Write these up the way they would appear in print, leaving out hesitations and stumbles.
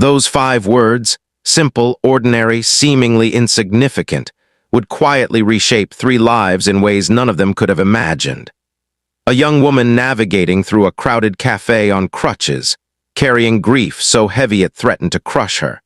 Those 5 words, simple, ordinary, seemingly insignificant, would quietly reshape 3 lives in ways none of them could have imagined. A young woman navigating through a crowded cafe on crutches, carrying grief so heavy it threatened to crush her.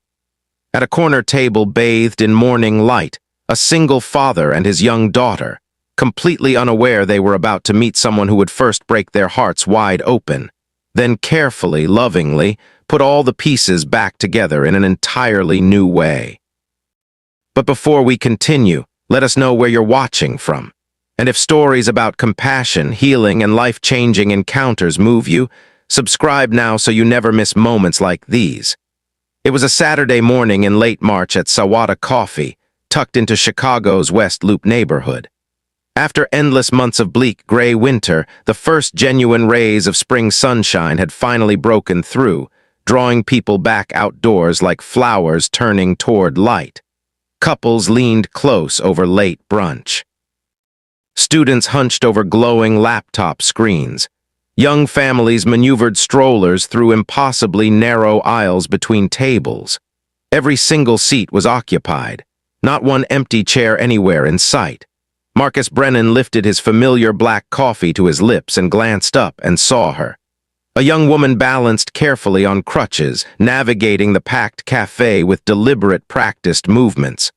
At a corner table bathed in morning light, a single father and his young daughter, completely unaware they were about to meet someone who would first break their hearts wide open, then carefully, lovingly, put all the pieces back together in an entirely new way. But before we continue, let us know where you're watching from. And if stories about compassion, healing, and life-changing encounters move you, subscribe now so you never miss moments like these. It was a Saturday morning in late March at Sawada Coffee, tucked into Chicago's West Loop neighborhood. After endless months of bleak gray winter, the first genuine rays of spring sunshine had finally broken through, drawing people back outdoors like flowers turning toward light. Couples leaned close over late brunch. Students hunched over glowing laptop screens. Young families maneuvered strollers through impossibly narrow aisles between tables. Every single seat was occupied, not one empty chair anywhere in sight. Marcus Brennan lifted his familiar black coffee to his lips and glanced up and saw her. A young woman balanced carefully on crutches, navigating the packed cafe with deliberate, practiced movements.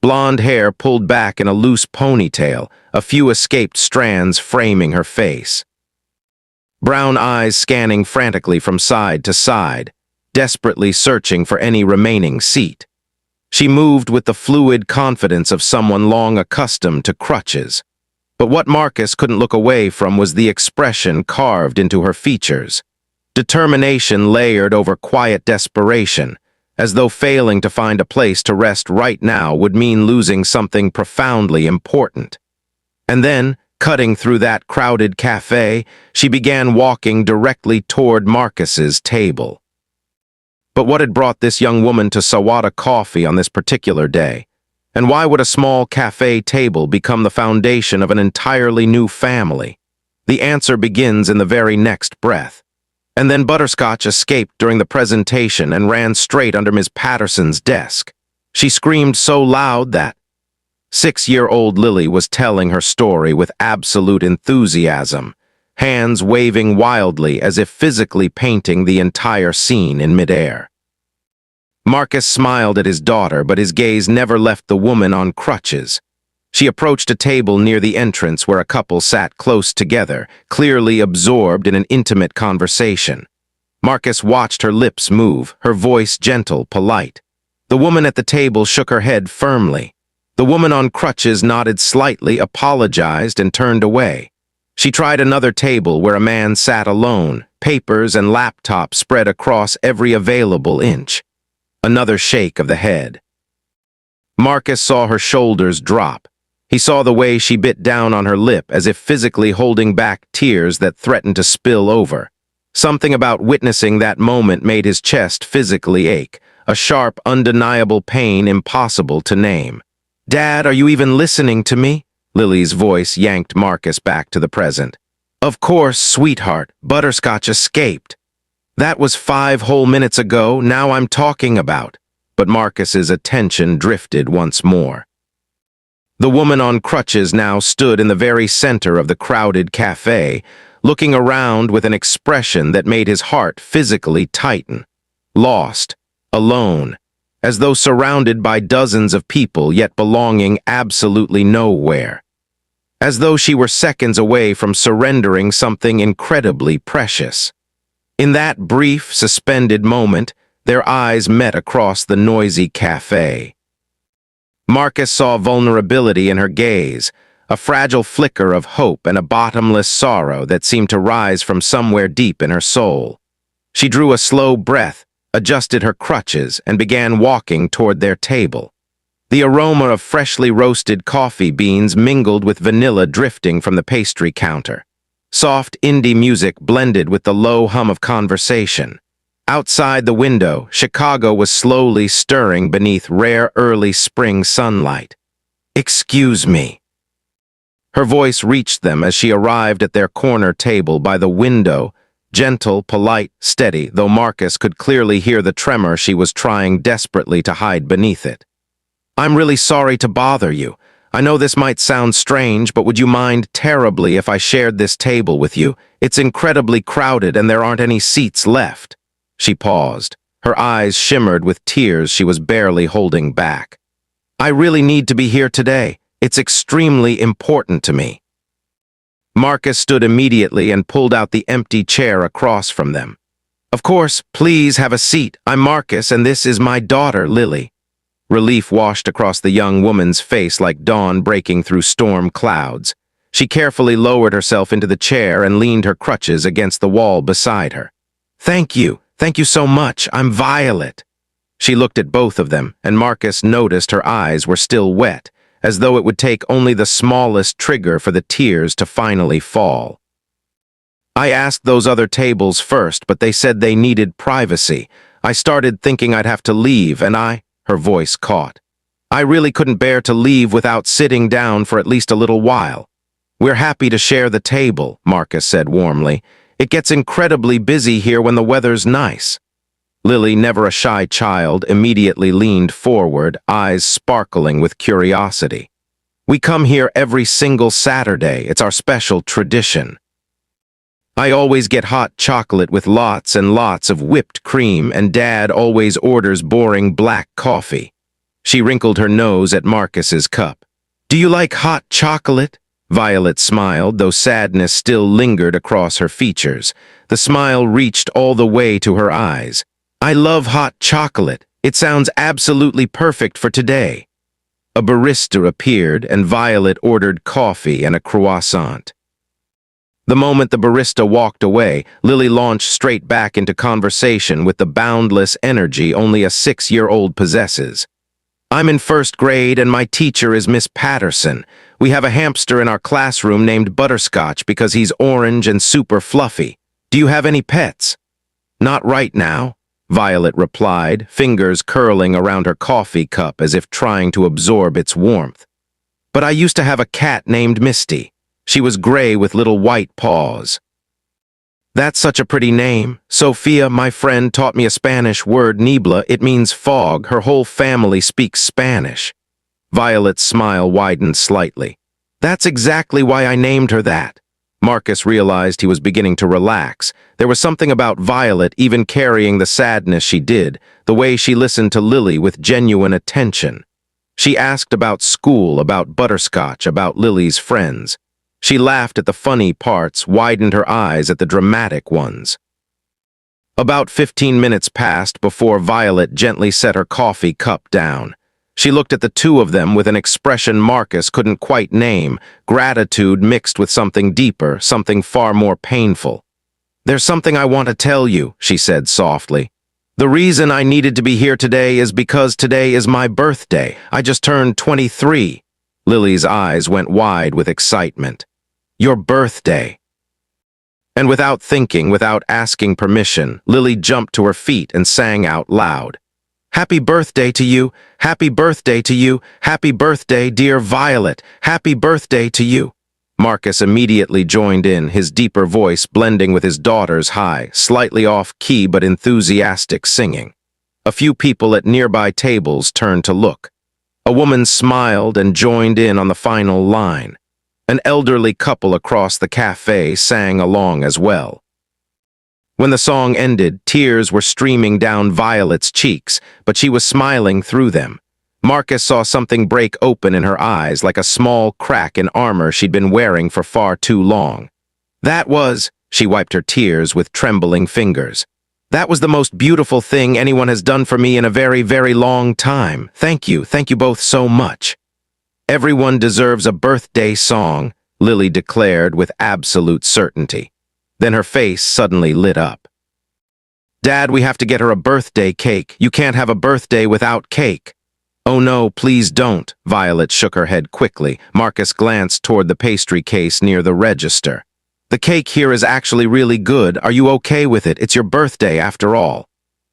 Blonde hair pulled back in a loose ponytail, a few escaped strands framing her face. Brown eyes scanning frantically from side to side, desperately searching for any remaining seat. She moved with the fluid confidence of someone long accustomed to crutches. But what Marcus couldn't look away from was the expression carved into her features. Determination layered over quiet desperation, as though failing to find a place to rest right now would mean losing something profoundly important. And then, cutting through that crowded cafe, she began walking directly toward Marcus's table. But what had brought this young woman to Sawada Coffee on this particular day? And why would a small cafe table become the foundation of an entirely new family? The answer begins in the very next breath. And then Butterscotch escaped during the presentation and ran straight under Ms. Patterson's desk. She screamed so loud that 6-year-old Lily was telling her story with absolute enthusiasm, hands waving wildly as if physically painting the entire scene in midair. Marcus smiled at his daughter, but his gaze never left the woman on crutches. She approached a table near the entrance where a couple sat close together, clearly absorbed in an intimate conversation. Marcus watched her lips move, her voice gentle, polite. The woman at the table shook her head firmly. The woman on crutches nodded slightly, apologized, and turned away. She tried another table where a man sat alone, papers and laptop spread across every available inch. Another shake of the head. Marcus saw her shoulders drop. He saw the way she bit down on her lip as if physically holding back tears that threatened to spill over. Something about witnessing that moment made his chest physically ache, a sharp, undeniable pain impossible to name. "Dad, are you even listening to me?" Lily's voice yanked Marcus back to the present. "Of course, sweetheart, Butterscotch escaped. That was 5 whole minutes ago, now I'm talking about." But Marcus's attention drifted once more. The woman on crutches now stood in the very center of the crowded cafe, looking around with an expression that made his heart physically tighten. Lost, alone, as though surrounded by dozens of people yet belonging absolutely nowhere. As though she were seconds away from surrendering something incredibly precious. In that brief, suspended moment, their eyes met across the noisy cafe. Marcus saw vulnerability in her gaze, a fragile flicker of hope and a bottomless sorrow that seemed to rise from somewhere deep in her soul. She drew a slow breath, adjusted her crutches, and began walking toward their table. The aroma of freshly roasted coffee beans mingled with vanilla drifting from the pastry counter. Soft indie music blended with the low hum of conversation. Outside the window, Chicago was slowly stirring beneath rare early spring sunlight. "Excuse me." Her voice reached them as she arrived at their corner table by the window, Gentle, polite, steady, though Marcus could clearly hear the tremor she was trying desperately to hide beneath it. "I'm really sorry to bother you. I know this might sound strange, but would you mind terribly if I shared this table with you? It's incredibly crowded and there aren't any seats left." She paused. Her eyes shimmered with tears she was barely holding back. "I really need to be here today. It's extremely important to me." Marcus stood immediately and pulled out the empty chair across from them. "Of course, please have a seat. I'm Marcus and this is my daughter, Lily." Relief washed across the young woman's face like dawn breaking through storm clouds. She carefully lowered herself into the chair and leaned her crutches against the wall beside her. Thank you so much. I'm Violet." She looked at both of them, and Marcus noticed her eyes were still wet, as though it would take only the smallest trigger for the tears to finally fall. "I asked those other tables first, but they said they needed privacy. I started thinking I'd have to leave, and her voice caught. "I really couldn't bear to leave without sitting down for at least a little while." "We're happy to share the table," Marcus said warmly. "It gets incredibly busy here when the weather's nice." Lily, never a shy child, immediately leaned forward, eyes sparkling with curiosity. "We come here every single Saturday. It's our special tradition. I always get hot chocolate with lots and lots of whipped cream, and Dad always orders boring black coffee." She wrinkled her nose at Marcus's cup. "Do you like hot chocolate?" Violet smiled, though sadness still lingered across her features. The smile reached all the way to her eyes. "I love hot chocolate. It sounds absolutely perfect for today." A barista appeared, and Violet ordered coffee and a croissant. The moment the barista walked away, Lily launched straight back into conversation with the boundless energy only a 6-year-old possesses. "I'm in 1st grade and my teacher is Miss Patterson. We have a hamster in our classroom named Butterscotch because he's orange and super fluffy. Do you have any pets?" "Not right now," Violet replied, fingers curling around her coffee cup as if trying to absorb its warmth. "But I used to have a cat named Misty. She was gray with little white paws." "That's such a pretty name. Sophia, my friend, taught me a Spanish word, Nibla. It means fog. Her whole family speaks Spanish." Violet's smile widened slightly. "That's exactly why I named her that." Marcus realized he was beginning to relax. There was something about Violet even carrying the sadness she did, the way she listened to Lily with genuine attention. She asked about school, about Butterscotch, about Lily's friends. She laughed at the funny parts, widened her eyes at the dramatic ones. About 15 minutes passed before Violet gently set her coffee cup down. She looked at the two of them with an expression Marcus couldn't quite name, gratitude mixed with something deeper, something far more painful. "There's something I want to tell you," she said softly. "The reason I needed to be here today is because today is my birthday. I just turned 23. Lily's eyes went wide with excitement. "Your birthday." And without thinking, without asking permission, Lily jumped to her feet and sang out loud. "Happy birthday to you, happy birthday to you, happy birthday, dear Violet, happy birthday to you." Marcus immediately joined in, his deeper voice blending with his daughter's high, slightly off-key but enthusiastic singing. A few people at nearby tables turned to look. A woman smiled and joined in on the final line. An elderly couple across the café sang along as well. When the song ended, tears were streaming down Violet's cheeks, but she was smiling through them. Marcus saw something break open in her eyes like a small crack in armor she'd been wearing for far too long. She wiped her tears with trembling fingers. "That was the most beautiful thing anyone has done for me in a very, very long time. Thank you both so much." "Everyone deserves a birthday song," Lily declared with absolute certainty. Then her face suddenly lit up. "Dad, we have to get her a birthday cake. You can't have a birthday without cake." "Oh no, please don't." Violet shook her head quickly. Marcus glanced toward the pastry case near the register. "The cake here is actually really good. Are you okay with it? It's your birthday after all."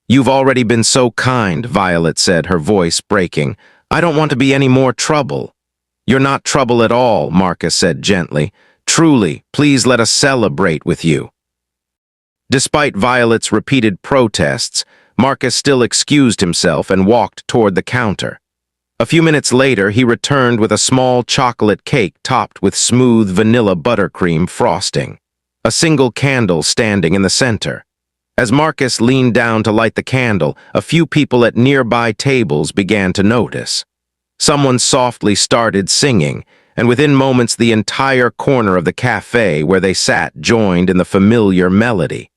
"You've already been so kind," Violet said, her voice breaking. "I don't want to be any more trouble." "You're not trouble at all," Marcus said gently. "Truly, please let us celebrate with you." Despite Violet's repeated protests, Marcus still excused himself and walked toward the counter. A few minutes later, he returned with a small chocolate cake topped with smooth vanilla buttercream frosting, a single candle standing in the center. As Marcus leaned down to light the candle, a few people at nearby tables began to notice. Someone softly started singing, and within moments the entire corner of the cafe where they sat joined in the familiar melody.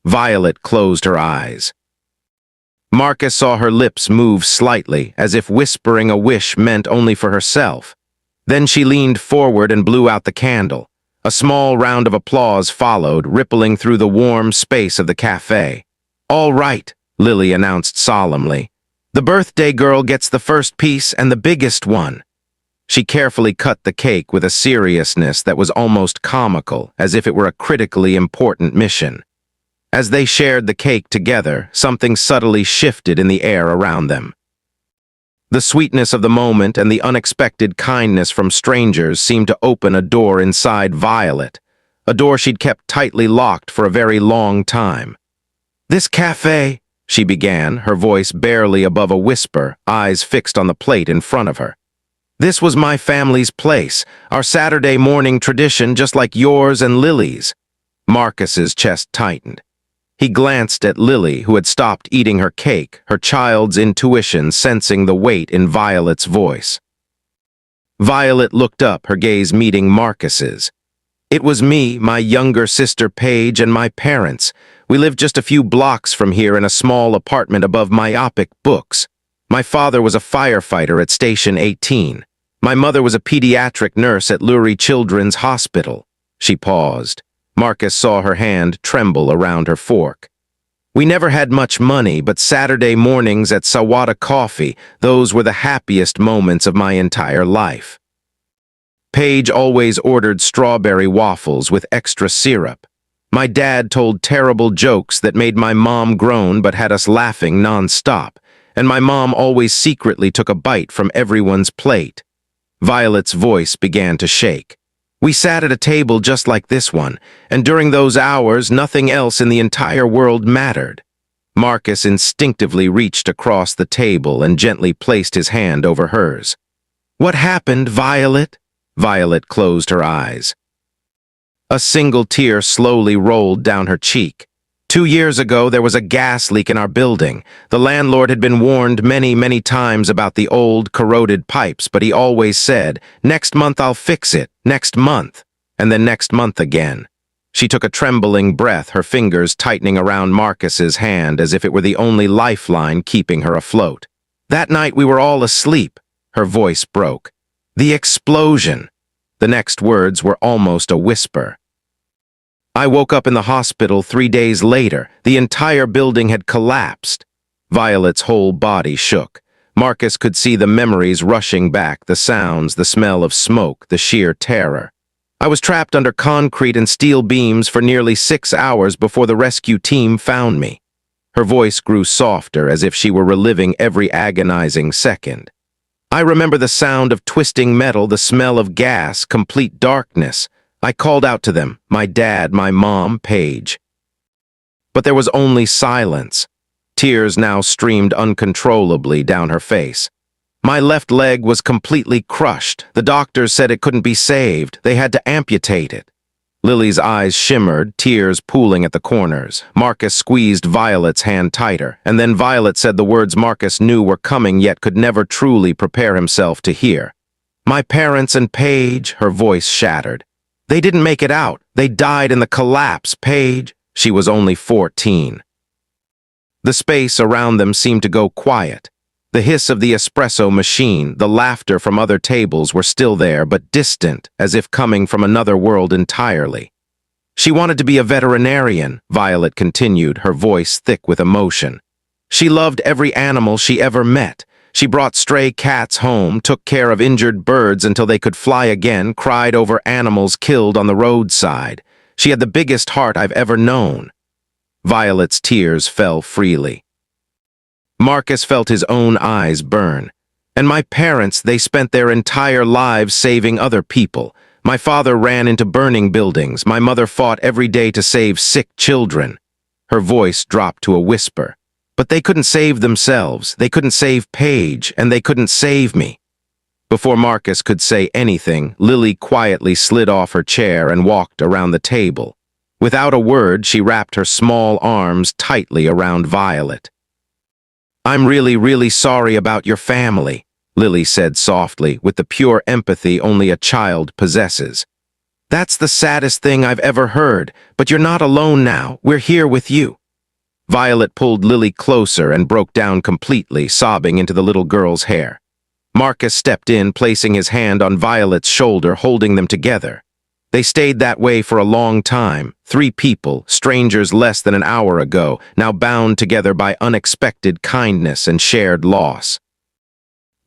Violet closed her eyes. Marcus saw her lips move slightly, as if whispering a wish meant only for herself. Then she leaned forward and blew out the candle. A small round of applause followed, rippling through the warm space of the cafe. "All right," Lily announced solemnly. "The birthday girl gets the first piece and the biggest one." She carefully cut the cake with a seriousness that was almost comical, as if it were a critically important mission. As they shared the cake together, something subtly shifted in the air around them. The sweetness of the moment and the unexpected kindness from strangers seemed to open a door inside Violet, a door she'd kept tightly locked for a very long time. "This cafe," she began, her voice barely above a whisper, eyes fixed on the plate in front of her. "This was my family's place, our Saturday morning tradition, just like yours and Lily's." Marcus's chest tightened. He glanced at Lily, who had stopped eating her cake, her child's intuition sensing the weight in Violet's voice. Violet looked up, her gaze meeting Marcus's. "It was me, my younger sister Paige, and my parents. We lived just a few blocks from here in a small apartment above Myopic Books. My father was a firefighter at Station 18. My mother was a pediatric nurse at Lurie Children's Hospital." She paused. Marcus saw her hand tremble around her fork. "We never had much money, but Saturday mornings at Sawada Coffee, those were the happiest moments of my entire life." Paige always ordered strawberry waffles with extra syrup. My dad told terrible jokes that made my mom groan but had us laughing non-stop, and my mom always secretly took a bite from everyone's plate. Violet's voice began to shake. "We sat at a table just like this one, and during those hours, nothing else in the entire world mattered." Marcus instinctively reached across the table and gently placed his hand over hers. "What happened, Violet?" Violet closed her eyes. A single tear slowly rolled down her cheek. 2 years ago, there was a gas leak in our building. The landlord had been warned many times about the old, corroded pipes, but he always said, "Next month I'll fix it, next month," and then next month again. She took a trembling breath, her fingers tightening around Marcus's hand as if it were the only lifeline keeping her afloat. "That night we were all asleep." Her voice broke. "The explosion." The next words were almost a whisper. "I woke up in the hospital 3 days later. The entire building had collapsed." Violet's whole body shook. Marcus could see the memories rushing back, the sounds, the smell of smoke, the sheer terror. "I was trapped under concrete and steel beams for nearly 6 hours before the rescue team found me." Her voice grew softer, as if she were reliving every agonizing second. "I remember the sound of twisting metal, the smell of gas, complete darkness. I called out to them, my dad, my mom, Paige. But there was only silence. Tears now streamed uncontrollably down her face. My left leg was completely crushed. The doctors said it couldn't be saved. They had to amputate it." Lily's eyes shimmered, tears pooling at the corners. Marcus squeezed Violet's hand tighter, and then Violet said the words Marcus knew were coming yet could never truly prepare himself to hear. "My parents and Paige," her voice shattered. "They didn't make it out. They died in the collapse, Paige." She was only 14. The space around them seemed to go quiet. The hiss of the espresso machine, the laughter from other tables were still there, but distant, as if coming from another world entirely. "She wanted to be a veterinarian," Violet continued, her voice thick with emotion. "She loved every animal she ever met. She brought stray cats home, took care of injured birds until they could fly again, cried over animals killed on the roadside. She had the biggest heart I've ever known." Violet's tears fell freely. Marcus felt his own eyes burn. "And my parents, they spent their entire lives saving other people. My father ran into burning buildings. My mother fought every day to save sick children." Her voice dropped to a whisper. But they couldn't save themselves, they couldn't save Paige, and they couldn't save me. Before Marcus could say anything, Lily quietly slid off her chair and walked around the table. Without a word, she wrapped her small arms tightly around Violet. "I'm really sorry about your family," Lily said softly, with the pure empathy only a child possesses. "That's the saddest thing I've ever heard, but you're not alone now. We're here with you." Violet pulled Lily closer and broke down completely, sobbing into the little girl's hair. Marcus stepped in, placing his hand on Violet's shoulder, holding them together. They stayed that way for a long time, 3 people, strangers less than an hour ago, now bound together by unexpected kindness and shared loss.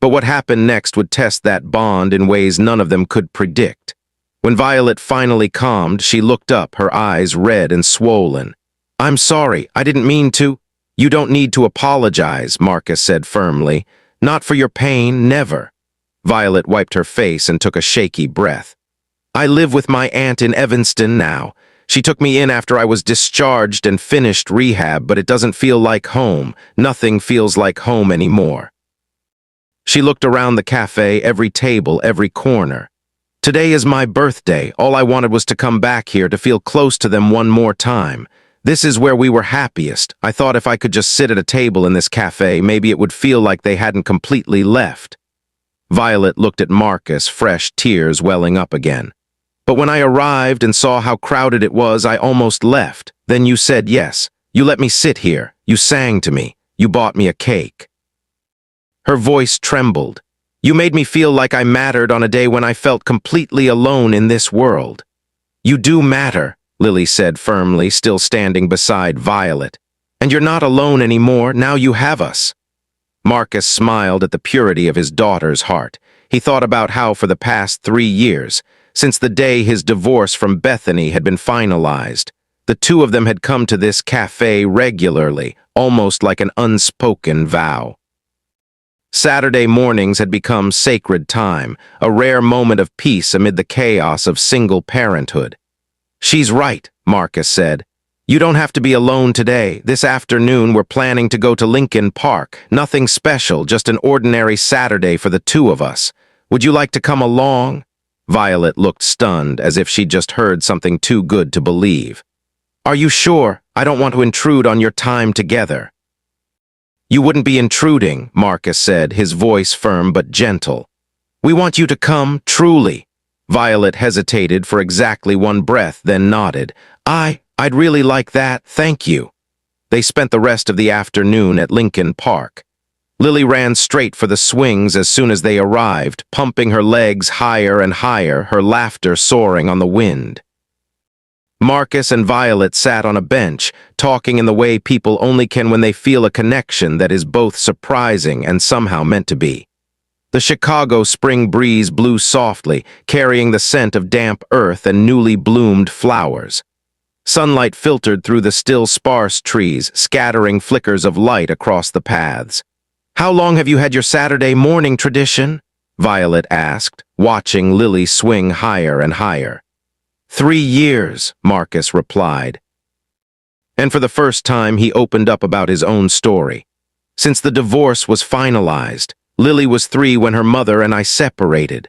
But what happened next would test that bond in ways none of them could predict. When Violet finally calmed, she looked up, her eyes red and swollen. "I'm sorry, I didn't mean to." "You don't need to apologize," Marcus said firmly. "Not for your pain, never." Violet wiped her face and took a shaky breath. "I live with my aunt in Evanston now. She took me in after I was discharged and finished rehab, but it doesn't feel like home. Nothing feels like home anymore." She looked around the cafe, every table, every corner. "Today is my birthday. All I wanted was to come back here to feel close to them one more time. This is where we were happiest. I thought if I could just sit at a table in this cafe, maybe it would feel like they hadn't completely left." Violet looked at Marcus, fresh tears welling up again. "But when I arrived and saw how crowded it was, I almost left. Then you said yes. You let me sit here. You sang to me. You bought me a cake." Her voice trembled. "You made me feel like I mattered on a day when I felt completely alone in this world." "You do matter," Lily said firmly, still standing beside Violet. "And you're not alone anymore. Now you have us." Marcus smiled at the purity of his daughter's heart. He thought about how for the past 3 years, since the day his divorce from Bethany had been finalized, the two of them had come to this cafe regularly, almost like an unspoken vow. Saturday mornings had become sacred time, a rare moment of peace amid the chaos of single parenthood. "She's right," Marcus said. "You don't have to be alone today. This afternoon we're planning to go to Lincoln Park. Nothing special, just an ordinary Saturday for the two of us. Would you like to come along?" Violet looked stunned, as if she'd just heard something too good to believe. "Are you sure? I don't want to intrude on your time together." "You wouldn't be intruding," Marcus said, his voice firm but gentle. "We want you to come, truly." Violet hesitated for exactly one breath, then nodded. I'd really like that, thank you." They spent the rest of the afternoon at Lincoln Park. Lily ran straight for the swings as soon as they arrived, pumping her legs higher and higher, her laughter soaring on the wind. Marcus and Violet sat on a bench, talking in the way people only can when they feel a connection that is both surprising and somehow meant to be. The Chicago spring breeze blew softly, carrying the scent of damp earth and newly bloomed flowers. Sunlight filtered through the still sparse trees, scattering flickers of light across the paths. "How long have you had your Saturday morning tradition?" Violet asked, watching Lily swing higher and higher. 3 years, Marcus replied. And for the first time, he opened up about his own story. Since the divorce was finalized, Lily was 3 when her mother and I separated.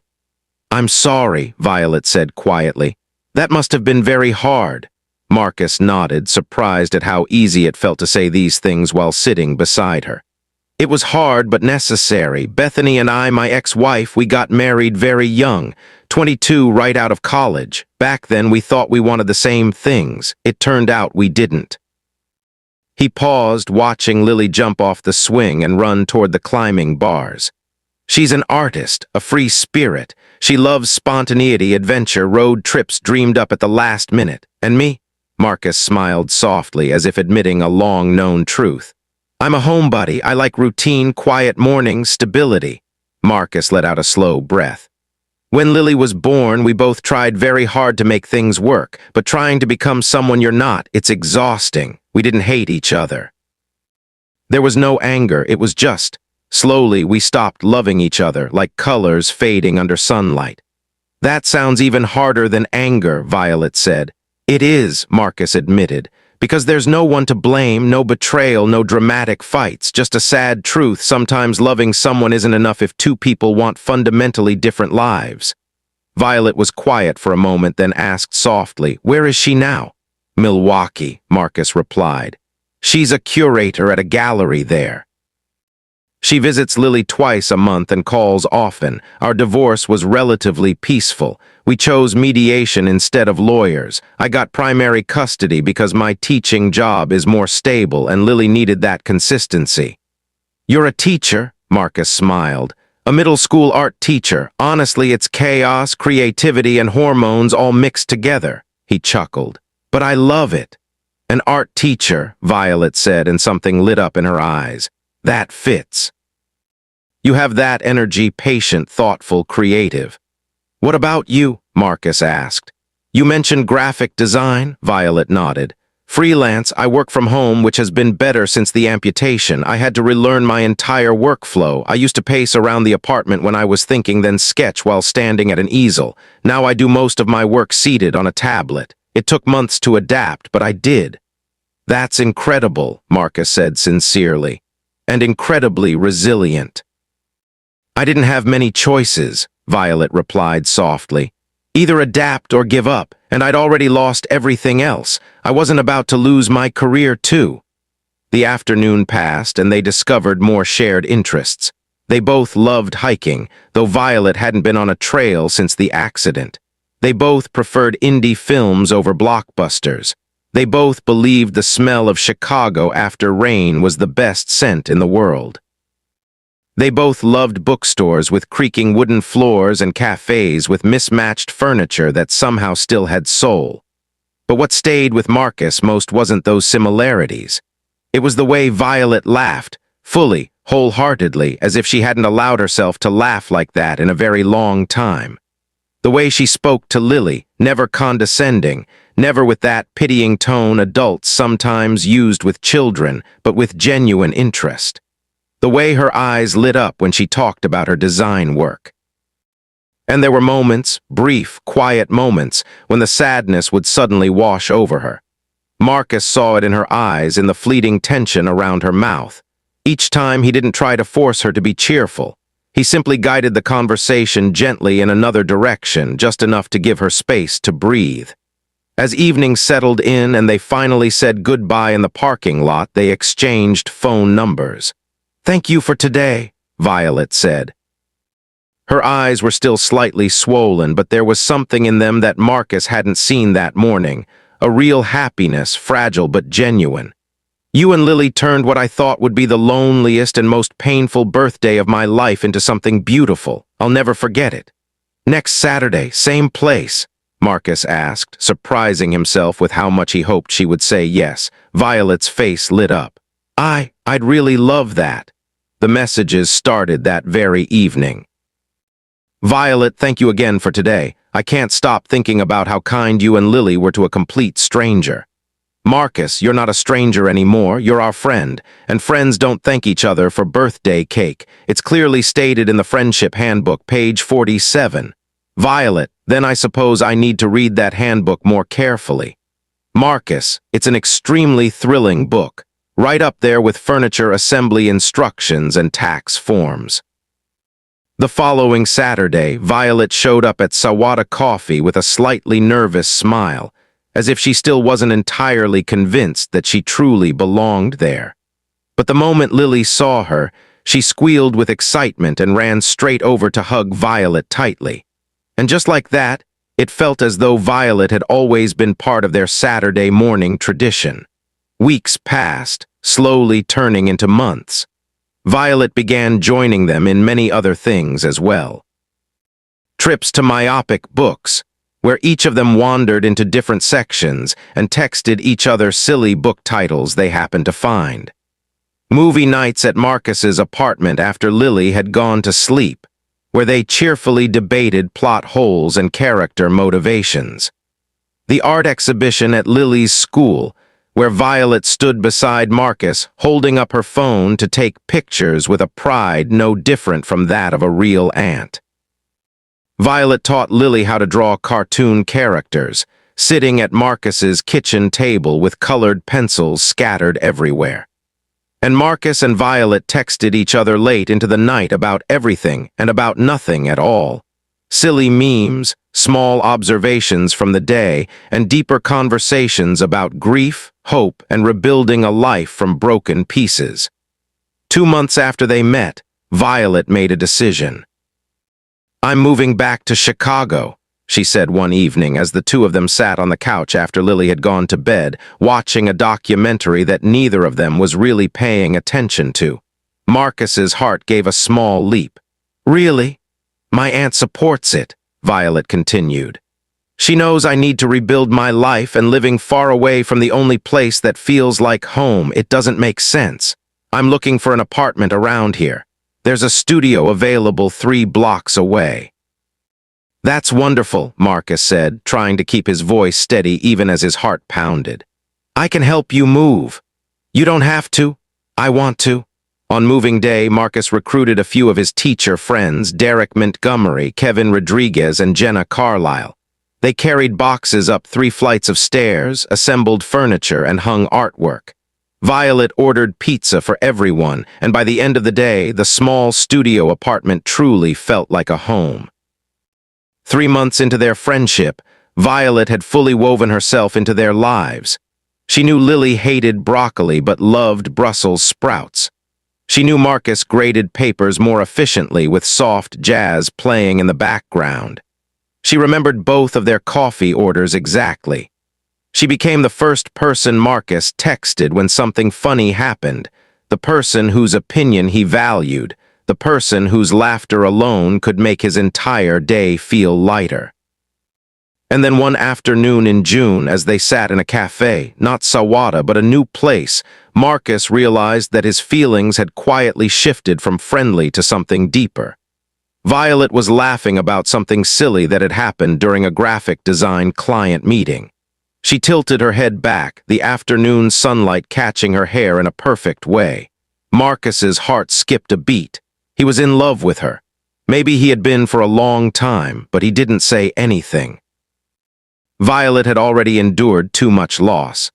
"I'm sorry," Violet said quietly. "That must have been very hard." Marcus nodded, surprised at how easy it felt to say these things while sitting beside her. "It was hard but necessary. Bethany and I, my ex-wife, we got married very young, 22 right out of college. Back then we thought we wanted the same things. It turned out we didn't." He paused, watching Lily jump off the swing and run toward the climbing bars. "She's an artist, a free spirit. She loves spontaneity, adventure, road trips dreamed up at the last minute. And me?" Marcus smiled softly, as if admitting a long-known truth. "I'm a homebody. I like routine, quiet mornings, stability." Marcus let out a slow breath. "When Lily was born, we both tried very hard to make things work, but trying to become someone you're not, it's exhausting. We didn't hate each other. There was no anger, it was just. Slowly, we stopped loving each other, like colors fading under sunlight." "That sounds even harder than anger," Violet said. "It is," Marcus admitted. Because there's no one to blame, no betrayal, no dramatic fights, just a sad truth. Sometimes loving someone isn't enough if two people want fundamentally different lives. Violet was quiet for a moment, then asked softly, "Where is she now?" "Milwaukee," Marcus replied. "She's a curator at a gallery there. She visits Lily twice a month and calls often. Our divorce was relatively peaceful. We chose mediation instead of lawyers. I got primary custody because my teaching job is more stable and Lily needed that consistency." "You're a teacher?" Marcus smiled. "A middle school art teacher. Honestly, it's chaos, creativity, and hormones all mixed together." He chuckled. "But I love it." "An art teacher," Violet said, and something lit up in her eyes. "That fits. You have that energy, patient, thoughtful, creative." "What about you?" Marcus asked. "You mentioned graphic design," Violet nodded. "Freelance, I work from home, which has been better since the amputation. I had to relearn my entire workflow. I used to pace around the apartment when I was thinking, then sketch while standing at an easel. Now I do most of my work seated on a tablet. It took months to adapt, but I did." "That's incredible," Marcus said sincerely. "And incredibly resilient." "I didn't have many choices," Violet replied softly. "Either adapt or give up, and I'd already lost everything else. I wasn't about to lose my career too." The afternoon passed, and they discovered more shared interests. They both loved hiking, though Violet hadn't been on a trail since the accident. They both preferred indie films over blockbusters. They both believed the smell of Chicago after rain was the best scent in the world. They both loved bookstores with creaking wooden floors and cafes with mismatched furniture that somehow still had soul. But what stayed with Marcus most wasn't those similarities. It was the way Violet laughed, fully, wholeheartedly, as if she hadn't allowed herself to laugh like that in a very long time. The way she spoke to Lily, never condescending, never with that pitying tone adults sometimes used with children, but with genuine interest. The way her eyes lit up when she talked about her design work. And there were moments, brief, quiet moments, when the sadness would suddenly wash over her. Marcus saw it in her eyes, in the fleeting tension around her mouth. Each time he didn't try to force her to be cheerful. He simply guided the conversation gently in another direction, just enough to give her space to breathe. As evening settled in and they finally said goodbye in the parking lot, they exchanged phone numbers. "Thank you for today," Violet said. Her eyes were still slightly swollen, but there was something in them that Marcus hadn't seen that morning, a real happiness, fragile but genuine. "You and Lily turned what I thought would be the loneliest and most painful birthday of my life into something beautiful. I'll never forget it." "Next Saturday, same place?" Marcus asked, surprising himself with how much he hoped she would say yes. Violet's face lit up. I'd really love that." The messages started that very evening. "Violet, thank you again for today. I can't stop thinking about how kind you and Lily were to a complete stranger." "Marcus, you're not a stranger anymore. You're our friend. And friends don't thank each other for birthday cake. It's clearly stated in the Friendship Handbook, page 47. "Violet, then I suppose I need to read that handbook more carefully." "Marcus, it's an extremely thrilling book. Right up there with furniture assembly instructions and tax forms." The following Saturday, Violet showed up at Sawada Coffee with a slightly nervous smile, as if she still wasn't entirely convinced that she truly belonged there. But the moment Lily saw her, she squealed with excitement and ran straight over to hug Violet tightly. And just like that, it felt as though Violet had always been part of their Saturday morning tradition. Weeks passed, slowly turning into months. Violet began joining them in many other things as well. Trips to myopic books, where each of them wandered into different sections and texted each other silly book titles they happened to find. Movie nights at Marcus's apartment after Lily had gone to sleep, where they cheerfully debated plot holes and character motivations. The art exhibition at Lily's school, where Violet stood beside Marcus, holding up her phone to take pictures with a pride no different from that of a real aunt. Violet taught Lily how to draw cartoon characters, sitting at Marcus's kitchen table with colored pencils scattered everywhere. And Marcus and Violet texted each other late into the night about everything and about nothing at all. Silly memes, small observations from the day, and deeper conversations about grief, hope, and rebuilding a life from broken pieces. 2 months after they met, Violet made a decision. "I'm moving back to Chicago," she said one evening as the two of them sat on the couch after Lily had gone to bed, watching a documentary that neither of them was really paying attention to. Marcus's heart gave a small leap. "Really? My aunt supports it," Violet continued. "She knows I need to rebuild my life, and living far away from the only place that feels like home, it doesn't make sense. I'm looking for an apartment around here. There's a studio available 3 blocks away." "That's wonderful," Marcus said, trying to keep his voice steady even as his heart pounded. "I can help you move. You don't have to. I want to." On moving day, Marcus recruited a few of his teacher friends, Derek Montgomery, Kevin Rodriguez, and Jenna Carlisle. They carried boxes up 3 flights of stairs, assembled furniture, and hung artwork. Violet ordered pizza for everyone, and by the end of the day, the small studio apartment truly felt like a home. 3 months into their friendship, Violet had fully woven herself into their lives. She knew Lily hated broccoli but loved Brussels sprouts. She knew Marcus graded papers more efficiently with soft jazz playing in the background. She remembered both of their coffee orders exactly. She became the first person Marcus texted when something funny happened, the person whose opinion he valued, the person whose laughter alone could make his entire day feel lighter. And then one afternoon in June, as they sat in a café, not Sawada, but a new place, Marcus realized that his feelings had quietly shifted from friendly to something deeper. Violet was laughing about something silly that had happened during a graphic design client meeting. She tilted her head back, the afternoon sunlight catching her hair in a perfect way. Marcus's heart skipped a beat. He was in love with her. Maybe he had been for a long time, but he didn't say anything. Violet had already endured too much loss.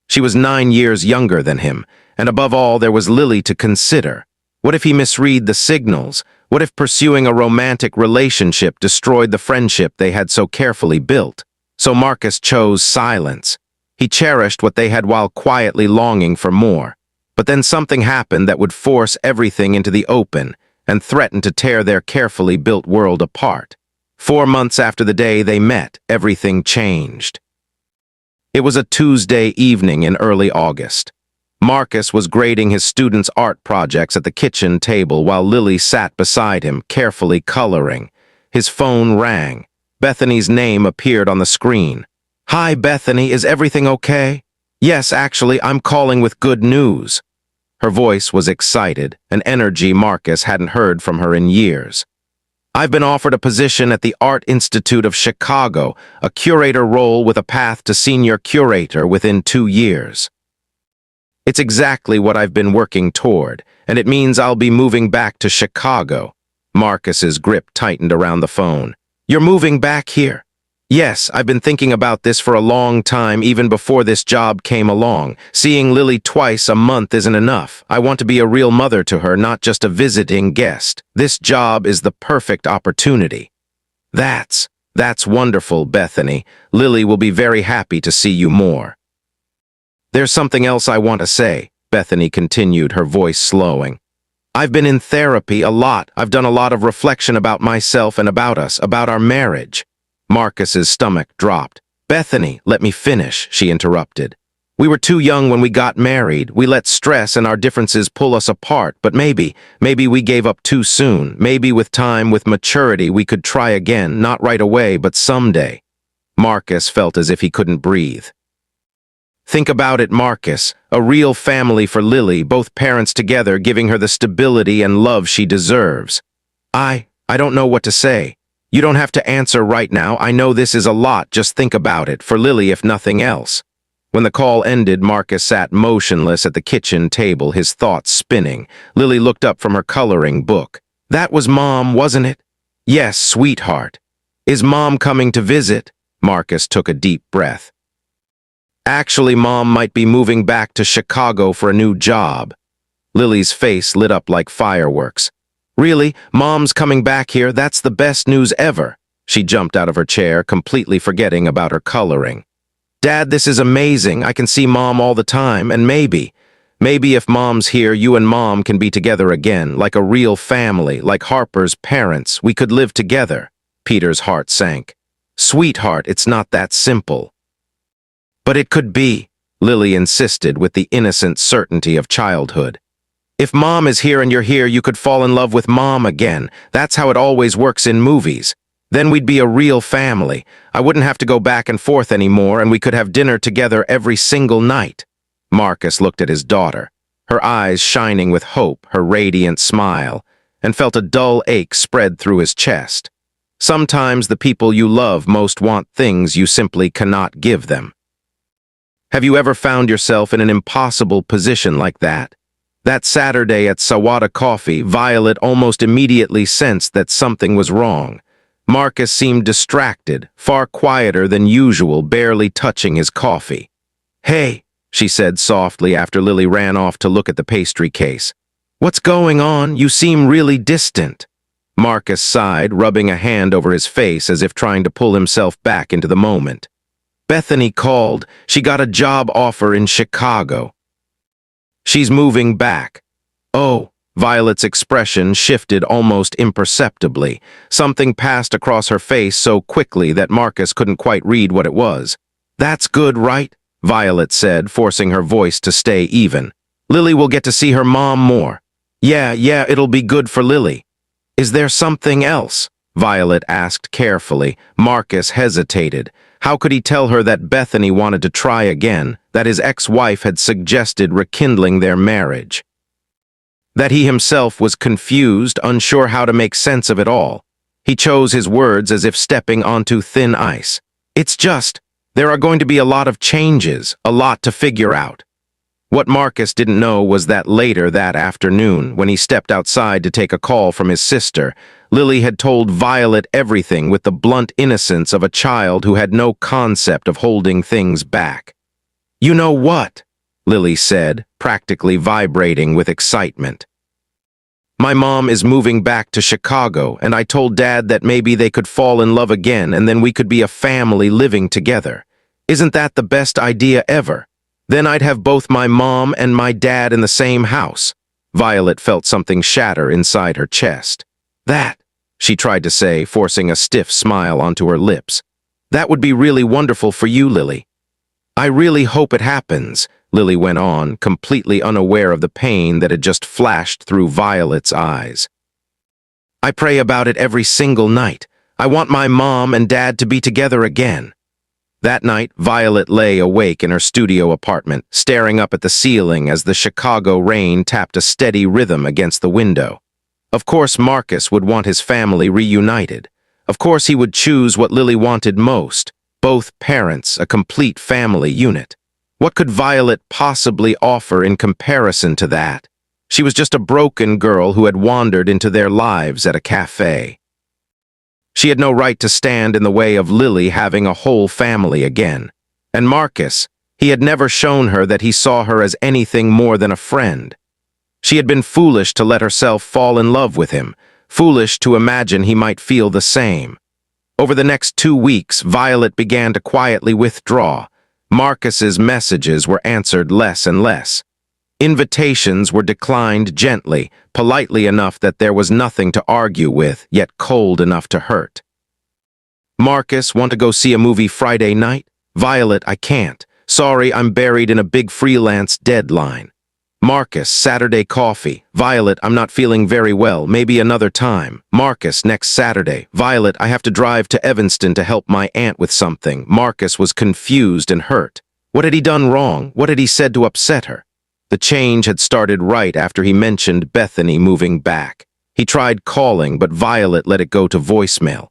She was 9 years younger than him, and above all there was Lily to consider. What if he misread the signals? What if pursuing a romantic relationship destroyed the friendship they had so carefully built? So Marcus chose silence. He cherished what they had while quietly longing for more. But then something happened that would force everything into the open and threaten to tear their carefully built world apart. 4 months after the day they met, everything changed. It was a Tuesday evening in early August. Marcus was grading his students' art projects at the kitchen table while Lily sat beside him, carefully coloring. His phone rang. Bethany's name appeared on the screen. "Hi, Bethany, is everything okay?" "Yes, actually, I'm calling with good news." Her voice was excited, an energy Marcus hadn't heard from her in years. "I've been offered a position at the Art Institute of Chicago, a curator role with a path to senior curator within 2 years. It's exactly what I've been working toward, and it means I'll be moving back to Chicago." Marcus's grip tightened around the phone. "You're moving back here?" "Yes, I've been thinking about this for a long time, even before this job came along. Seeing Lily twice a month isn't enough. I want to be a real mother to her, not just a visiting guest. This job is the perfect opportunity." That's wonderful, Bethany. Lily will be very happy to see you more." "There's something else I want to say," Bethany continued, her voice slowing. "I've been in therapy a lot. I've done a lot of reflection about myself and about us, about our marriage." Marcus's stomach dropped. "Bethany, let me finish," she interrupted. "We were too young when we got married. We let stress and our differences pull us apart, but maybe we gave up too soon. Maybe with time, with maturity, we could try again, not right away, but someday." Marcus felt as if he couldn't breathe. "Think about it, Marcus. A real family for Lily, both parents together, giving her the stability and love she deserves." I don't know what to say. You don't have to answer right now. I know this is a lot. Just think about it, for Lily if nothing else." When the call ended, Marcus sat motionless at the kitchen table, his thoughts spinning. Lily looked up from her coloring book. "That was Mom, wasn't it?" "Yes, sweetheart." "Is Mom coming to visit?" Marcus took a deep breath. Actually, Mom might be moving back to Chicago for a new job. Lily's face lit up like fireworks. Really? Mom's coming back here? That's the best news ever. She jumped out of her chair, completely forgetting about her coloring. Dad, this is amazing. I can see Mom all the time, and maybe if Mom's here, you and Mom can be together again, like a real family, like Harper's parents. We could live together. Peter's heart sank. Sweetheart, it's not that simple. But it could be, Lily insisted with the innocent certainty of childhood. If Mom is here and you're here, you could fall in love with Mom again. That's how it always works in movies. Then we'd be a real family. I wouldn't have to go back and forth anymore, and we could have dinner together every single night. Marcus looked at his daughter, her eyes shining with hope, her radiant smile, and felt a dull ache spread through his chest. Sometimes the people you love most want things you simply cannot give them. Have you ever found yourself in an impossible position like that? That Saturday at Sawada Coffee, Violet almost immediately sensed that something was wrong. Marcus seemed distracted, far quieter than usual, barely touching his coffee. Hey, she said softly after Lily ran off to look at the pastry case. What's going on? You seem really distant. Marcus sighed, rubbing a hand over his face as if trying to pull himself back into the moment. Bethany called. She got a job offer in Chicago. She's moving back. Oh, Violet's expression shifted almost imperceptibly. Something passed across her face so quickly that Marcus couldn't quite read what it was. That's good, right? Violet said, forcing her voice to stay even. Lily will get to see her mom more. Yeah, it'll be good for Lily. Is there something else? Violet asked carefully. Marcus hesitated. How could he tell her that Bethany wanted to try again, that his ex-wife had suggested rekindling their marriage? That he himself was confused, unsure how to make sense of it all. He chose his words as if stepping onto thin ice. It's just, there are going to be a lot of changes, a lot to figure out. What Marcus didn't know was that later that afternoon, when he stepped outside to take a call from his sister, Lily had told Violet everything with the blunt innocence of a child who had no concept of holding things back. You know what? Lily said, practically vibrating with excitement. My mom is moving back to Chicago, and I told Dad that maybe they could fall in love again and then we could be a family living together. Isn't that the best idea ever? Then I'd have both my mom and my dad in the same house. Violet felt something shatter inside her chest. That, she tried to say, forcing a stiff smile onto her lips. That would be really wonderful for you, Lily. I really hope it happens, Lily went on, completely unaware of the pain that had just flashed through Violet's eyes. I pray about it every single night. I want my mom and dad to be together again. That night, Violet lay awake in her studio apartment, staring up at the ceiling as the Chicago rain tapped a steady rhythm against the window. Of course, Marcus would want his family reunited. Of course, he would choose what Lily wanted most, both parents, a complete family unit. What could Violet possibly offer in comparison to that? She was just a broken girl who had wandered into their lives at a café. She had no right to stand in the way of Lily having a whole family again. And Marcus, he had never shown her that he saw her as anything more than a friend. She had been foolish to let herself fall in love with him, foolish to imagine he might feel the same. Over the next 2 weeks, Violet began to quietly withdraw. Marcus's messages were answered less and less. Invitations were declined gently, politely enough that there was nothing to argue with, yet cold enough to hurt. Marcus, want to go see a movie Friday night? Violet, I can't. Sorry, I'm buried in a big freelance deadline. Marcus, Saturday coffee. Violet, I'm not feeling very well, maybe another time. Marcus, next Saturday. Violet, I have to drive to Evanston to help my aunt with something. Marcus was confused and hurt. What had he done wrong? What had he said to upset her? The change had started right after he mentioned Bethany moving back. He tried calling, but Violet let it go to voicemail.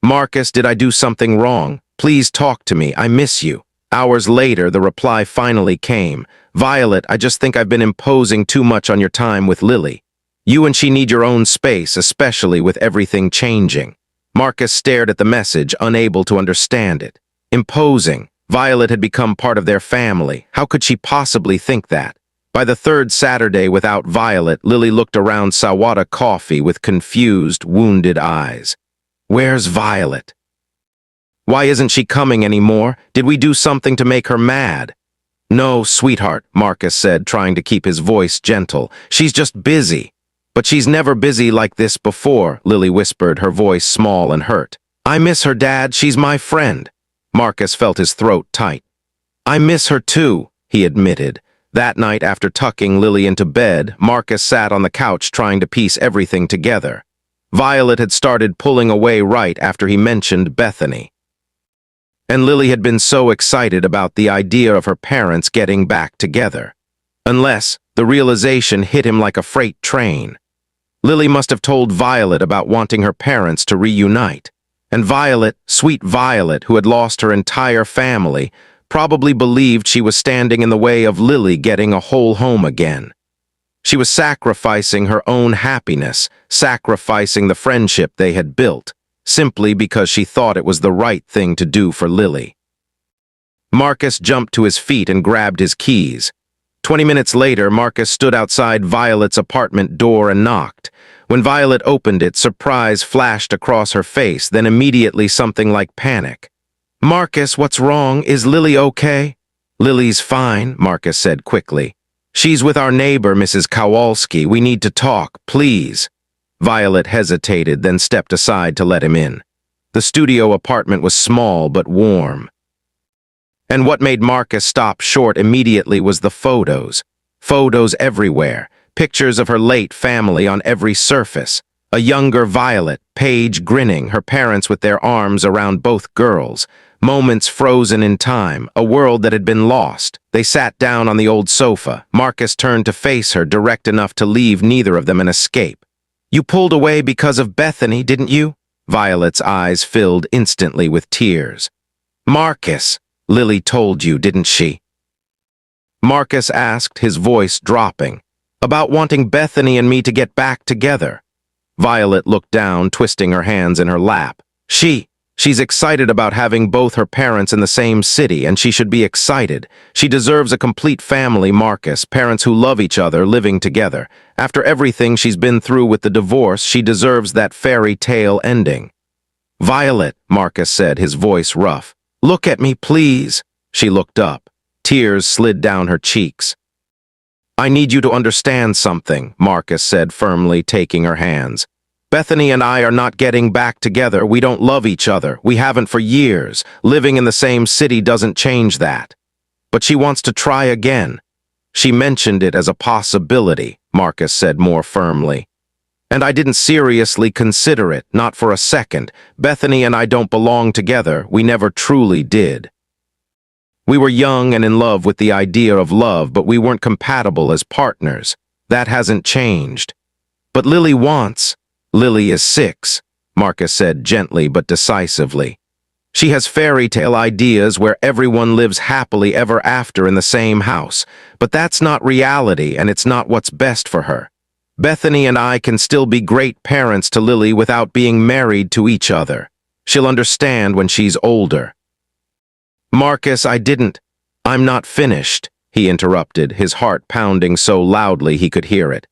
Marcus, did I do something wrong? Please talk to me, I miss you. Hours later, the reply finally came. Violet, I just think I've been imposing too much on your time with Lily. You and she need your own space, especially with everything changing. Marcus stared at the message, unable to understand it. Imposing. Violet had become part of their family. How could she possibly think that? By the third Saturday without Violet, Lily looked around Sawada Coffee with confused, wounded eyes. Where's Violet? Why isn't she coming anymore? Did we do something to make her mad? No, sweetheart, Marcus said, trying to keep his voice gentle. She's just busy. But she's never busy like this before, Lily whispered, her voice small and hurt. I miss her, Dad. She's my friend. Marcus felt his throat tight. I miss her too, he admitted. That night, after tucking Lily into bed, Marcus sat on the couch trying to piece everything together. Violet had started pulling away right after he mentioned Bethany. And Lily had been so excited about the idea of her parents getting back together. Unless the realization hit him like a freight train. Lily must have told Violet about wanting her parents to reunite. And Violet, sweet Violet, who had lost her entire family, probably believed she was standing in the way of Lily getting a whole home again. She was sacrificing her own happiness, sacrificing the friendship they had built, simply because she thought it was the right thing to do for Lily. Marcus jumped to his feet and grabbed his keys. 20 minutes later, Marcus stood outside Violet's apartment door and knocked. When Violet opened it, surprise flashed across her face, then immediately something like panic. Marcus, what's wrong? Is Lily okay? Lily's fine, Marcus said quickly. She's with our neighbor, Mrs. Kowalski. We need to talk, please. Violet hesitated, then stepped aside to let him in. The studio apartment was small but warm. And what made Marcus stop short immediately was the photos. Photos everywhere. Pictures of her late family on every surface. A younger Violet, Paige grinning, her parents with their arms around both girls. Moments frozen in time, a world that had been lost. They sat down on the old sofa. Marcus turned to face her, direct enough to leave neither of them an escape. You pulled away because of Bethany, didn't you? Violet's eyes filled instantly with tears. Marcus, Lily told you, didn't she? Marcus asked, his voice dropping. About wanting Bethany and me to get back together. Violet looked down, twisting her hands in her lap. She's excited about having both her parents in the same city, and she should be excited. She deserves a complete family, Marcus, parents who love each other, living together. After everything she's been through with the divorce, she deserves that fairy tale ending. Violet, Marcus said, his voice rough. Look at me, please. She looked up. Tears slid down her cheeks. I need you to understand something, Marcus said firmly, taking her hands. Bethany and I are not getting back together. We don't love each other. We haven't for years. Living in the same city doesn't change that. But she wants to try again. She mentioned it as a possibility, Marcus said more firmly. And I didn't seriously consider it, not for a second. Bethany and I don't belong together. We never truly did. We were young and in love with the idea of love, but we weren't compatible as partners. That hasn't changed. But Lily wants. Lily is 6, Marcus said gently but decisively. She has fairy tale ideas where everyone lives happily ever after in the same house. But that's not reality, and it's not what's best for her. Bethany and I can still be great parents to Lily without being married to each other. She'll understand when she's older. Marcus, I'm not finished, he interrupted, his heart pounding so loudly he could hear it.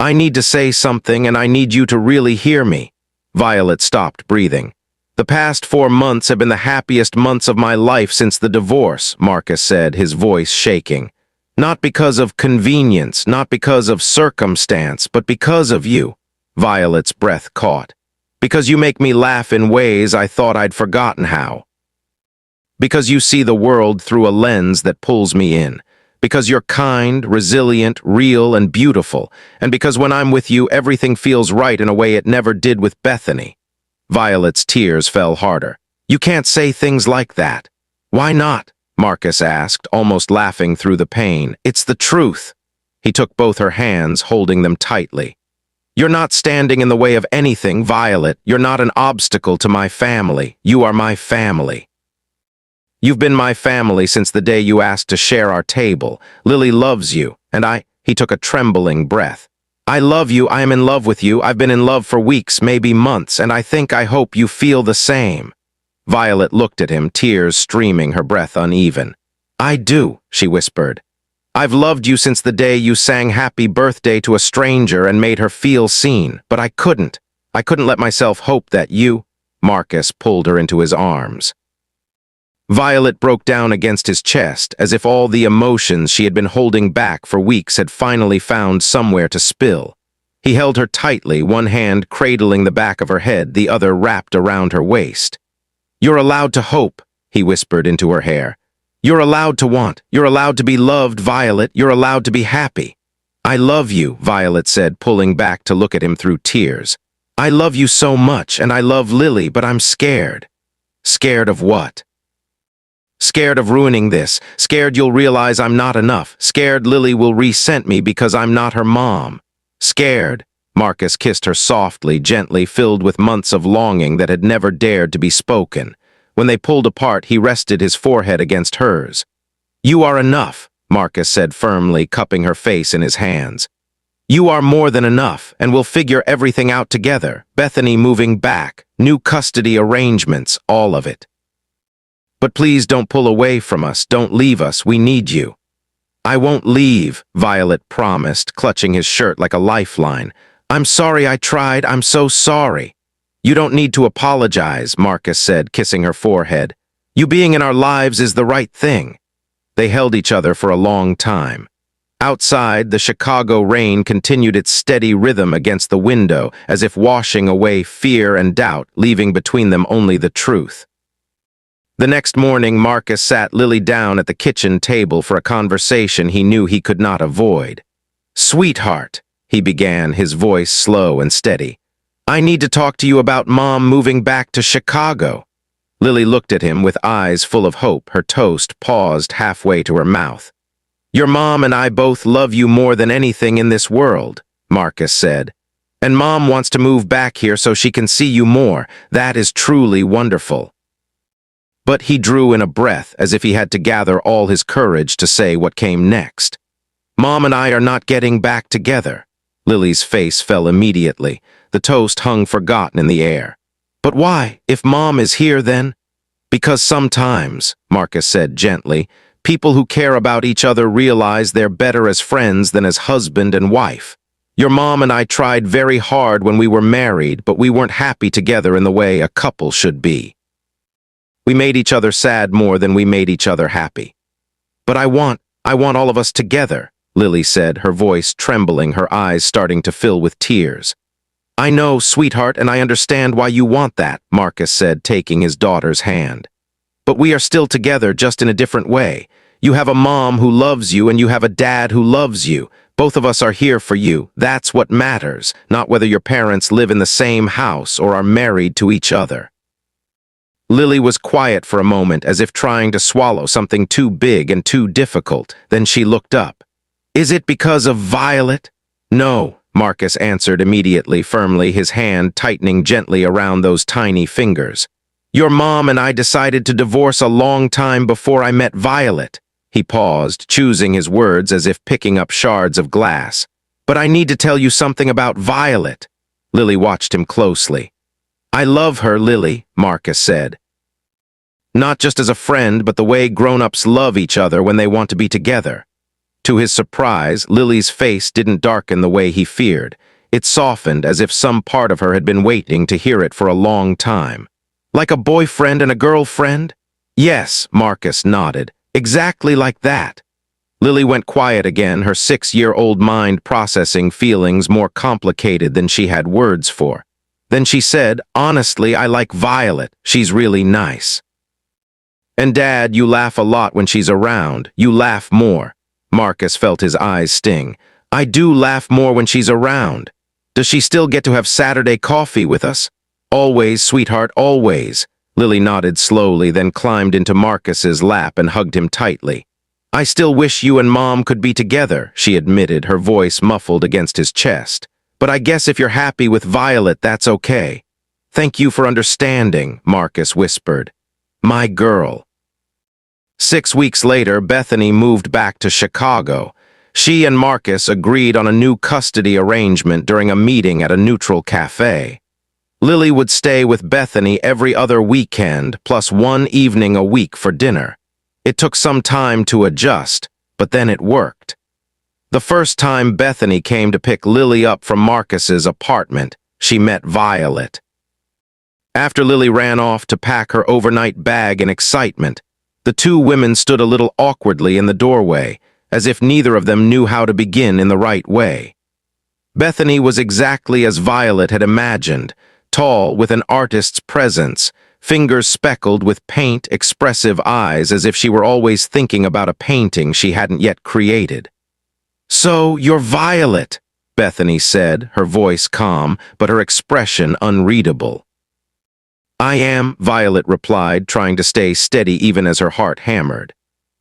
I need to say something, and I need you to really hear me. Violet stopped breathing. The past 4 months have been the happiest months of my life since the divorce, Marcus said, his voice shaking. Not because of convenience, not because of circumstance, but because of you. Violet's breath caught. Because you make me laugh in ways I thought I'd forgotten how. Because you see the world through a lens that pulls me in. Because you're kind, resilient, real, and beautiful. And because when I'm with you, everything feels right in a way it never did with Bethany. Violet's tears fell harder. You can't say things like that. Why not? Marcus asked, almost laughing through the pain. It's the truth. He took both her hands, holding them tightly. You're not standing in the way of anything, Violet. You're not an obstacle to my family. You are my family. You've been my family since the day you asked to share our table. Lily loves you, and he took a trembling breath. I love you, I am in love with you, I've been in love for weeks, maybe months, and I hope you feel the same. Violet looked at him, tears streaming, her breath uneven. I do, she whispered. I've loved you since the day you sang happy birthday to a stranger and made her feel seen, but I couldn't. I couldn't let myself hope that you— Marcus pulled her into his arms. Violet broke down against his chest, as if all the emotions she had been holding back for weeks had finally found somewhere to spill. He held her tightly, one hand cradling the back of her head, the other wrapped around her waist. You're allowed to hope, he whispered into her hair. You're allowed to want. You're allowed to be loved, Violet. You're allowed to be happy. I love you, Violet said, pulling back to look at him through tears. I love you so much, and I love Lily, but I'm scared. Scared of what? Scared of ruining this, scared you'll realize I'm not enough, scared Lily will resent me because I'm not her mom. Scared. Marcus kissed her softly, gently, filled with months of longing that had never dared to be spoken. When they pulled apart, he rested his forehead against hers. You are enough, Marcus said firmly, cupping her face in his hands. You are more than enough, and we'll figure everything out together. Bethany moving back, new custody arrangements, all of it. But please don't pull away from us, don't leave us, we need you. I won't leave, Violet promised, clutching his shirt like a lifeline. I'm sorry I tried, I'm so sorry. You don't need to apologize, Marcus said, kissing her forehead. You being in our lives is the right thing. They held each other for a long time. Outside, the Chicago rain continued its steady rhythm against the window, as if washing away fear and doubt, leaving between them only the truth. The next morning, Marcus sat Lily down at the kitchen table for a conversation he knew he could not avoid. Sweetheart, he began, his voice slow and steady. I need to talk to you about Mom moving back to Chicago. Lily looked at him with eyes full of hope, her toast paused halfway to her mouth. Your mom and I both love you more than anything in this world, Marcus said. And Mom wants to move back here so she can see you more. That is truly wonderful. But he drew in a breath as if he had to gather all his courage to say what came next. Mom and I are not getting back together. Lily's face fell immediately. The toast hung forgotten in the air. But why? If Mom is here, then? Because sometimes, Marcus said gently, people who care about each other realize they're better as friends than as husband and wife. Your mom and I tried very hard when we were married, but we weren't happy together in the way a couple should be. We made each other sad more than we made each other happy. But I want all of us together, Lily said, her voice trembling, her eyes starting to fill with tears. I know, sweetheart, and I understand why you want that, Marcus said, taking his daughter's hand. But we are still together, just in a different way. You have a mom who loves you, and you have a dad who loves you. Both of us are here for you. That's what matters, not whether your parents live in the same house or are married to each other. Lily was quiet for a moment, as if trying to swallow something too big and too difficult. Then she looked up. Is it because of Violet? No, Marcus answered immediately, firmly, his hand tightening gently around those tiny fingers. Your mom and I decided to divorce a long time before I met Violet. He paused, choosing his words as if picking up shards of glass. But I need to tell you something about Violet. Lily watched him closely. I love her, Lily, Marcus said. Not just as a friend, but the way grown-ups love each other when they want to be together. To his surprise, Lily's face didn't darken the way he feared. It softened as if some part of her had been waiting to hear it for a long time. Like a boyfriend and a girlfriend? Yes, Marcus nodded. Exactly like that. Lily went quiet again, her 6-year-old mind processing feelings more complicated than she had words for. Then she said, honestly, I like Violet. She's really nice. And Dad, you laugh a lot when she's around. You laugh more. Marcus felt his eyes sting. I do laugh more when she's around. Does she still get to have Saturday coffee with us? Always, sweetheart, always. Lily nodded slowly, then climbed into Marcus's lap and hugged him tightly. I still wish you and Mom could be together, she admitted, her voice muffled against his chest. But I guess if you're happy with Violet, that's okay. Thank you for understanding, Marcus whispered. My girl. 6 weeks later, Bethany moved back to Chicago. She and Marcus agreed on a new custody arrangement during a meeting at a neutral cafe. Lily would stay with Bethany every other weekend, plus one evening a week for dinner. It took some time to adjust, but then it worked. The first time Bethany came to pick Lily up from Marcus's apartment, she met Violet. After Lily ran off to pack her overnight bag in excitement, the two women stood a little awkwardly in the doorway, as if neither of them knew how to begin in the right way. Bethany was exactly as Violet had imagined, tall with an artist's presence, fingers speckled with paint, expressive eyes as if she were always thinking about a painting she hadn't yet created. "So, you're Violet," Bethany said, her voice calm, but her expression unreadable. "I am," Violet replied, trying to stay steady even as her heart hammered.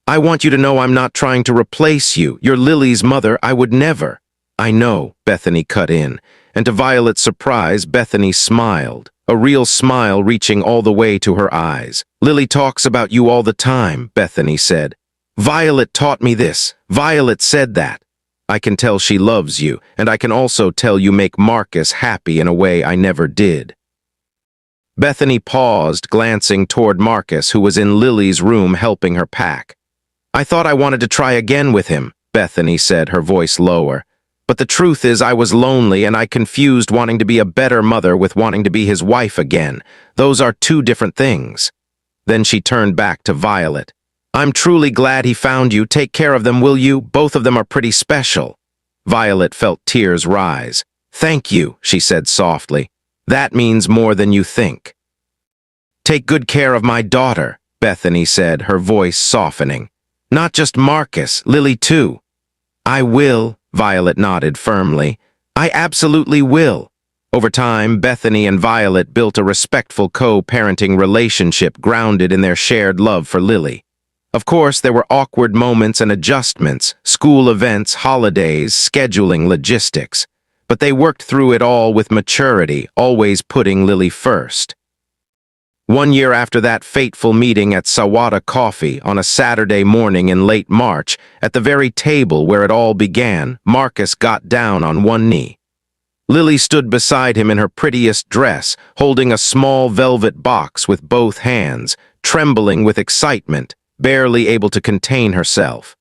"I want you to know I'm not trying to replace you. You're Lily's mother. I would never." "I know," Bethany cut in, and to Violet's surprise, Bethany smiled, a real smile reaching all the way to her eyes. "Lily talks about you all the time," Bethany said. "Violet taught me this. Violet said that. I can tell she loves you, and I can also tell you make Marcus happy in a way I never did." Bethany paused, glancing toward Marcus, who was in Lily's room helping her pack. "I thought I wanted to try again with him," Bethany said, her voice lower. "But the truth is I was lonely and I confused wanting to be a better mother with wanting to be his wife again. Those are two different things." Then she turned back to Violet. "I'm truly glad he found you. Take care of them, will you? Both of them are pretty special." Violet felt tears rise. "Thank you," she said softly. "That means more than you think." "Take good care of my daughter," Bethany said, her voice softening. "Not just Marcus, Lily too." "I will," Violet nodded firmly. "I absolutely will." Over time, Bethany and Violet built a respectful co-parenting relationship grounded in their shared love for Lily. Of course, there were awkward moments and adjustments, school events, holidays, scheduling, logistics. But they worked through it all with maturity, always putting Lily first. 1 year after that fateful meeting at Sawada Coffee on a Saturday morning in late March, at the very table where it all began, Marcus got down on one knee. Lily stood beside him in her prettiest dress, holding a small velvet box with both hands, trembling with excitement, barely able to contain herself.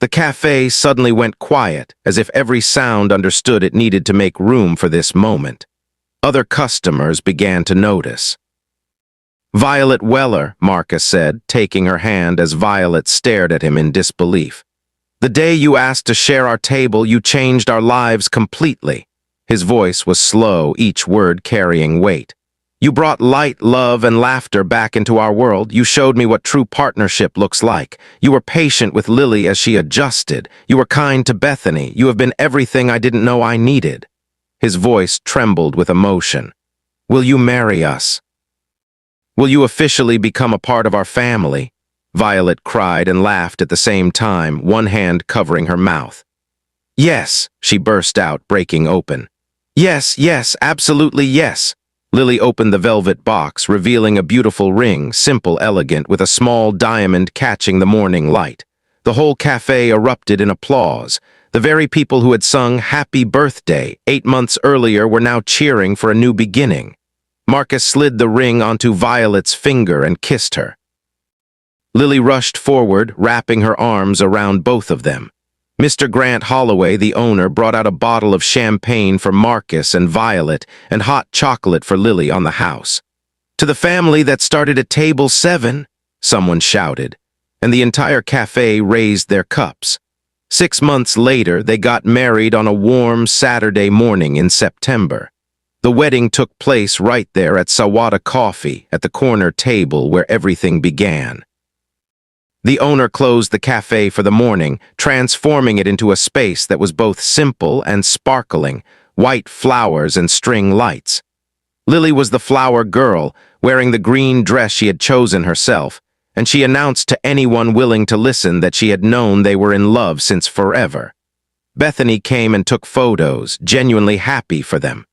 The cafe suddenly went quiet, as if every sound understood it needed to make room for this moment. Other customers began to notice. "Violet Weller," Marcus said, taking her hand as Violet stared at him in disbelief. "The day you asked to share our table, you changed our lives completely." His voice was slow, each word carrying weight. "You brought light, love, and laughter back into our world. You showed me what true partnership looks like. You were patient with Lily as she adjusted. You were kind to Bethany. You have been everything I didn't know I needed." His voice trembled with emotion. "Will you marry us? Will you officially become a part of our family?" Violet cried and laughed at the same time, one hand covering her mouth. "Yes," she burst out, breaking open. "Yes, yes, absolutely yes." Lily opened the velvet box, revealing a beautiful ring, simple, elegant, with a small diamond catching the morning light. The whole cafe erupted in applause. The very people who had sung "Happy Birthday" 8 months earlier were now cheering for a new beginning. Marcus slid the ring onto Violet's finger and kissed her. Lily rushed forward, wrapping her arms around both of them. Mr. Grant Holloway, the owner, brought out a bottle of champagne for Marcus and Violet and hot chocolate for Lily on the house. "To the family that started at table 7, someone shouted, and the entire cafe raised their cups. 6 months later, they got married on a warm Saturday morning in September. The wedding took place right there at Sawada Coffee, at the corner table where everything began. The owner closed the cafe for the morning, transforming it into a space that was both simple and sparkling, white flowers and string lights. Lily was the flower girl, wearing the green dress she had chosen herself, and she announced to anyone willing to listen that she had known they were in love since forever. Bethany came and took photos, genuinely happy for them.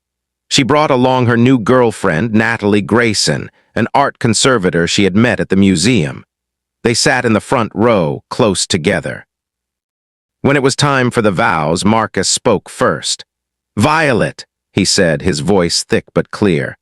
She brought along her new girlfriend, Natalie Grayson, an art conservator she had met at the museum. They sat in the front row, close together. When it was time for the vows, Marcus spoke first. "Violet," he said, his voice thick but clear.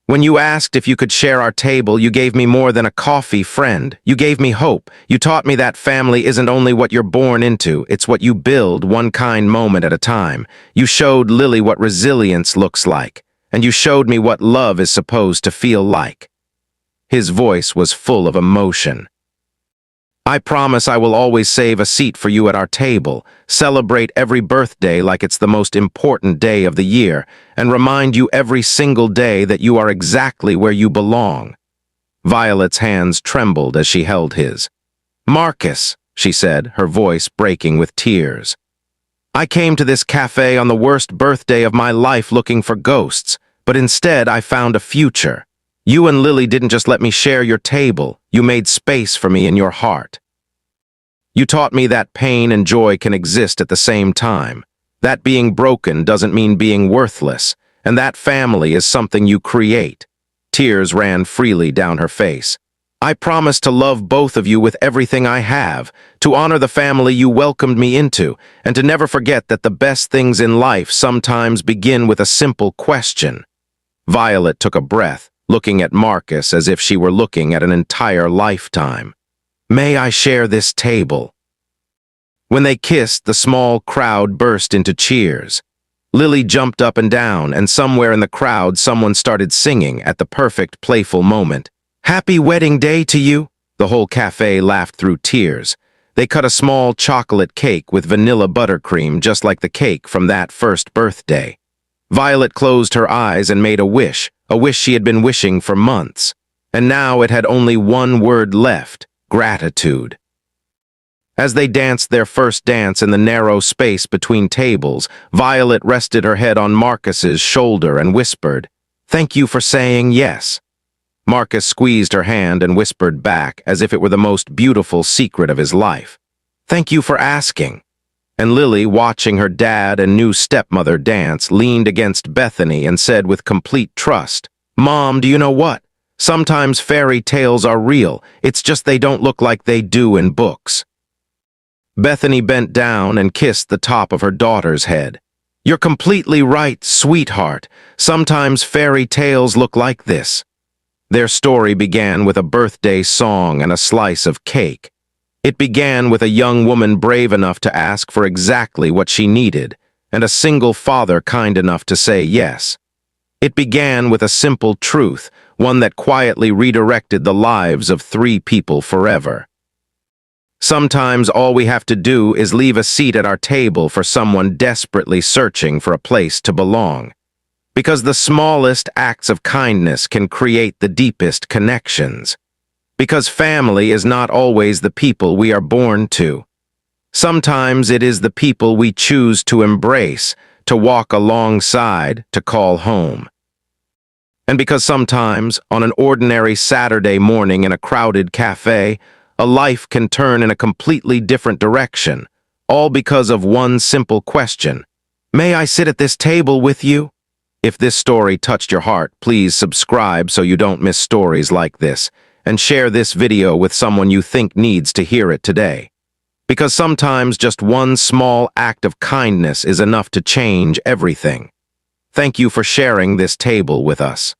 "When you asked if you could share our table, you gave me more than a coffee friend. You gave me hope. You taught me that family isn't only what you're born into, it's what you build, one kind moment at a time. You showed Lily what resilience looks like, and you showed me what love is supposed to feel like." His voice was full of emotion. "I promise I will always save a seat for you at our table, celebrate every birthday like it's the most important day of the year, and remind you every single day that you are exactly where you belong." Violet's hands trembled as she held his. "Marcus," she said, her voice breaking with tears. "I came to this cafe on the worst birthday of my life looking for ghosts, but instead I found a future. You and Lily didn't just let me share your table, you made space for me in your heart. You taught me that pain and joy can exist at the same time. That being broken doesn't mean being worthless, and that family is something you create." Tears ran freely down her face. "I promise to love both of you with everything I have, to honor the family you welcomed me into, and to never forget that the best things in life sometimes begin with a simple question." Violet took a breath, looking at Marcus as if she were looking at an entire lifetime. "May I share this table?" When they kissed, the small crowd burst into cheers. Lily jumped up and down, and somewhere in the crowd someone started singing at the perfect, playful moment. "Happy wedding day to you!" The whole cafe laughed through tears. They cut a small chocolate cake with vanilla buttercream just like the cake from that first birthday. Violet closed her eyes and made a wish she had been wishing for months. And now it had only one word left: gratitude. As they danced their first dance in the narrow space between tables, Violet rested her head on Marcus's shoulder and whispered, "Thank you for saying yes." Marcus squeezed her hand and whispered back as if it were the most beautiful secret of his life, "Thank you for asking." And Lily, watching her dad and new stepmother dance, leaned against Bethany and said with complete trust, "Mom, do you know what? Sometimes fairy tales are real, it's just they don't look like they do in books." Bethany bent down and kissed the top of her daughter's head. "You're completely right, sweetheart. Sometimes fairy tales look like this." Their story began with a birthday song and a slice of cake. It began with a young woman brave enough to ask for exactly what she needed, and a single father kind enough to say yes. It began with a simple truth, one that quietly redirected the lives of 3 people forever. Sometimes all we have to do is leave a seat at our table for someone desperately searching for a place to belong. Because the smallest acts of kindness can create the deepest connections. Because family is not always the people we are born to. Sometimes it is the people we choose to embrace, to walk alongside, to call home. And because sometimes, on an ordinary Saturday morning in a crowded cafe, a life can turn in a completely different direction, all because of one simple question: "May I sit at this table with you?" If this story touched your heart, please subscribe so you don't miss stories like this, and share this video with someone you think needs to hear it today. Because sometimes just one small act of kindness is enough to change everything. Thank you for sharing this table with us.